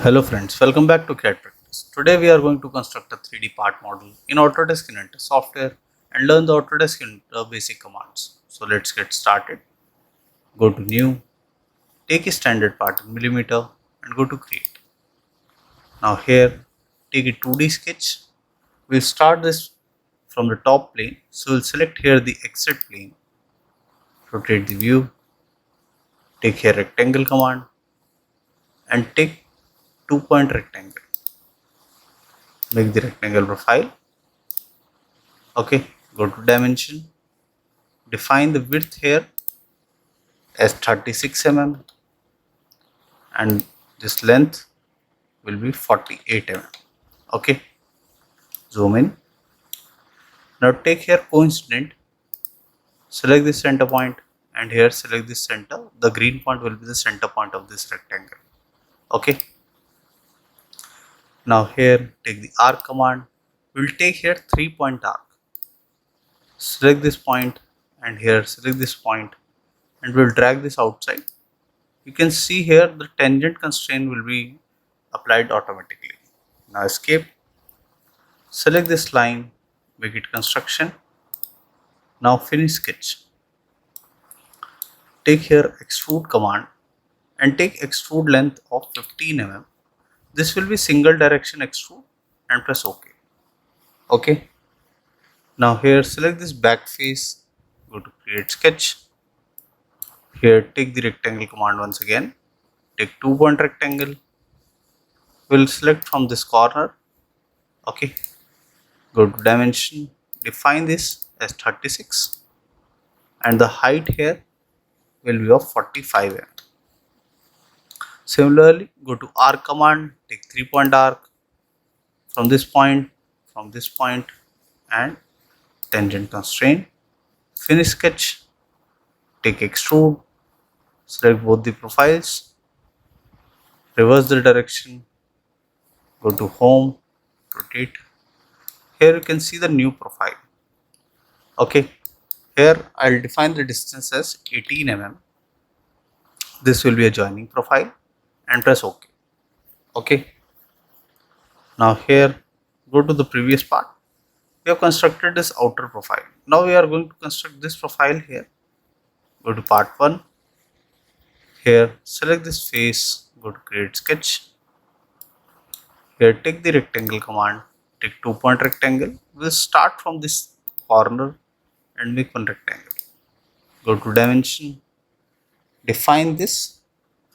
Hello friends, welcome back to CAD practice. Today we are going to construct a 3D part model in Autodesk Inventor software and learn the Autodesk basic commands. So let's get started. Go to new, take a standard part in millimeter and go to create. Now here take a 2D sketch. We'll start this from the top plane. So we'll select here the exit plane, rotate the view, take here rectangle command and take 2-point rectangle. Make the rectangle profile. Okay, go to dimension, define the width here as 36 mm and this length will be 48 mm. Okay, zoom in. Now take here coincident, select the center point and here select the center. The green point will be the center point of this rectangle. Okay, now here take the arc command. We will take here 3-point arc. Select this point and here select this point and we'll drag this outside. You can see here the tangent constraint will be applied automatically. Now escape, select this line, make it construction. Now finish sketch. Take here extrude command and take extrude length of 15 mm. This will be single direction extrude and press OK. Okay. Now here select this back face, go to create sketch. Here take the rectangle command once again, take 2-point rectangle. We'll select from this corner. Okay, go to dimension, define this as 36 and the height here will be of 45 mm. Similarly, go to arc command, take 3-point arc from this point and tangent constraint. Finish sketch, take extrude, select both the profiles, reverse the direction, go to home, rotate. Here you can see the new profile. Okay, here I'll define the distance as 18 mm. This will be a joining profile and press OK. Okay, now here go to the previous part. We have constructed this outer profile. Now we are going to construct this profile here. Go to part 1. Here select this face, go to create sketch. Here take the rectangle command, take 2-point rectangle. We'll start from this corner and make one rectangle. Go to dimension, define this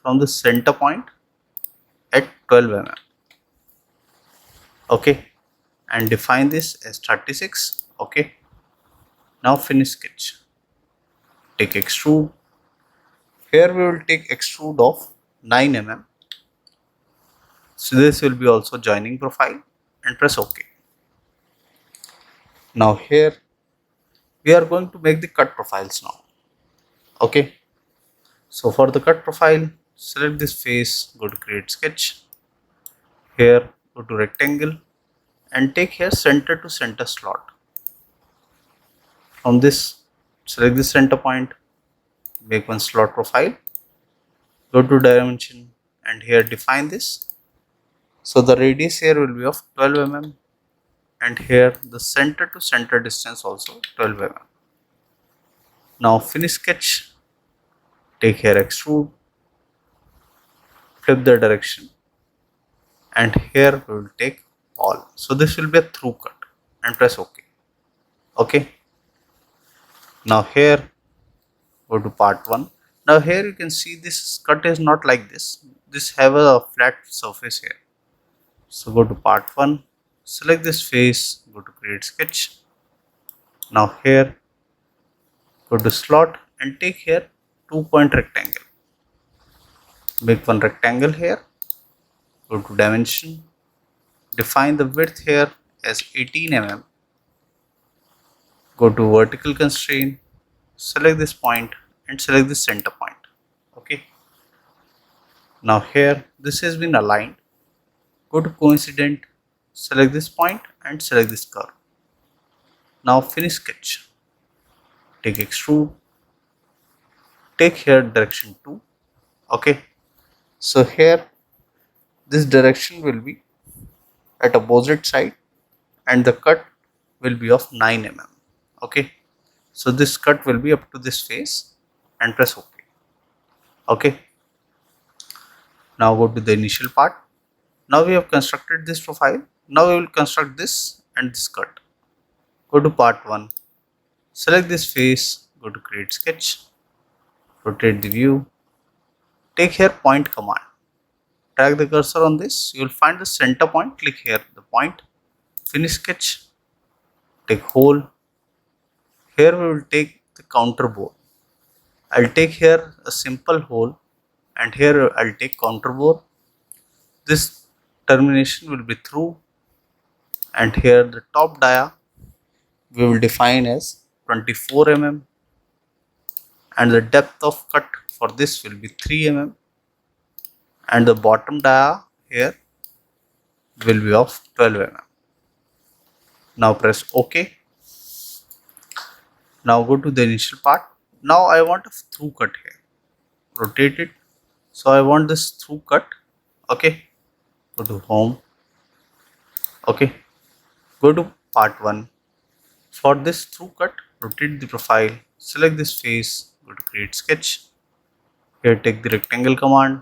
from the center point at 12 mm. Okay, and define this as 36. Okay, now finish sketch. Take extrude. Here we will take extrude of 9 mm. So this will be also joining profile and press OK. Now here we are going to make the cut profiles now. Okay, so for the cut profile, select this face, go to create sketch. Here go to rectangle and take here center to center slot. From this select the center point, make one slot profile, go to dimension and here define this. So the radius here will be of 12 mm and here the center to center distance also 12 mm. Now finish sketch, take here extrude, flip the direction and here we will take all. So this will be a through cut and press OK. Okay. Now here go to part 1. Now here you can see this cut is not like this. This have a flat surface here. So go to part 1, select this face, go to create sketch. Now here go to slot and take here 2-point rectangle. Make one rectangle here, go to dimension, define the width here as 18 mm. Go to vertical constraint, select this point and select the center point. Okay. Now here this has been aligned. Go to coincident, select this point and select this curve. Now finish sketch. Take extrude, take here direction 2. Okay, so here this direction will be at opposite side and the cut will be of 9 mm. Okay, so this cut will be up to this face and press OK. Okay, now go to the initial part. Now we have constructed this profile. Now we will construct this and this cut. Go to part 1, select this face, go to create sketch, rotate the view, take here point command, drag the cursor on this, you will find the center point, click here the point, finish sketch, take hole, here we will take the counter bore. I'll take here a simple hole and here I'll take counter bore. This termination will be through, and here the top dia we will define as 24 mm and the depth of cut for this will be 3 mm and the bottom dia here will be of 12 mm. Now press OK. Now go to the initial part. Now I want a through cut here. Rotate it. So I want this through cut. Okay. Go to home. Okay. Go to part 1. For this through cut, rotate the profile. Select this face. Go to create sketch. Here take the rectangle command.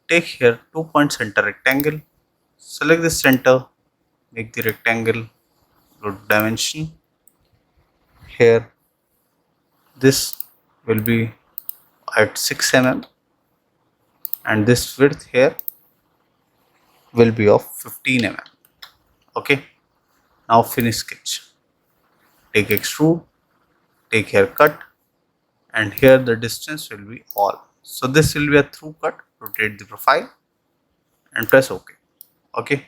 Take here 2 point center rectangle. Select this center. Make the rectangle. Go to dimension. Here this will be at 6 mm and this width here will be of 15 mm. Okay, now finish sketch. Take extrude, take here cut, and here the distance will be all. So this will be a through cut. Rotate the profile and press OK. Okay,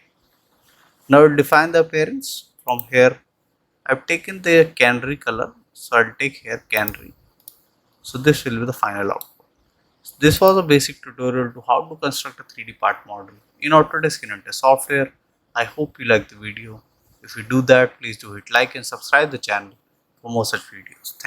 now we'll define the appearance. From here I've taken the canary color, so I'll take here canary. So this will be the final output. This was a basic tutorial to how to construct a 3D part model in Autodeskinventor software. I hope you like the video. If you do that, please do hit like and subscribe the channel for more such videos. Thank you.